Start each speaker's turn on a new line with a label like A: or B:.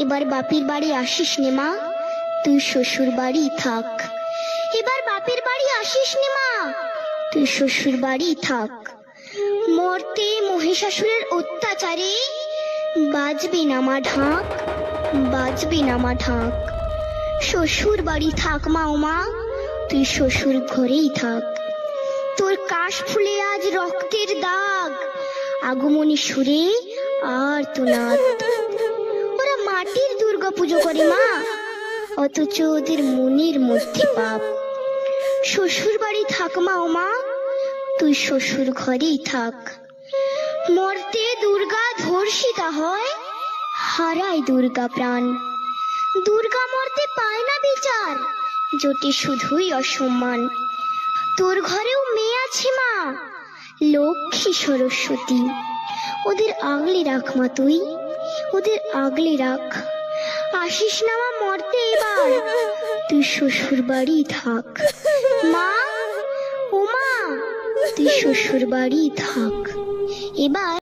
A: এবার বাপের বাড়ি আসিস নে মা, তুই শ্বশুর বাড়ি থাক। এবার বাপের বাড়ি আসিস নে মা, তুই শ্বশুর বাড়ি থাক। মর্তে মহিষাসুরের অত্যাচারে বাজবে না মা ঢাক, বাজবে না মা ঢাক। শ্বশুর বাড়ি থাক মা ও মা, তুই শ্বশুর ঘরেই থাক। তোর কাশ ফুলে আজ রক্তের দাগ, আগমনী সুরে আর তো নাদ। ওরা মাটির দুর্গা পুজো করে মা, অথচ ওদের মনের মধ্যে পাপ। শ্বশুর বাড়ি থাক মা ও মা, তুই শ্বশুর ঘরেই থাক। মর্তে দুর্গা ধর্ষিতা হয়, হারায় দুর্গা প্রাণ। দুর্গা মর্তে পায় না বিচার, জোটে শুধুই অসম্মান। তোর ঘরেও মেয়ে আছে মা, লক্ষ্মী সরস্বতী, ওদের আগলে রাখ মা তুই, ওদের আগলে রাখ। আসিস না মা মর্তে এবার, তুই শ্বশুর বাড়ি থাক। মা ও মা, তুই শ্বশুর বাড়ি থাক। এবার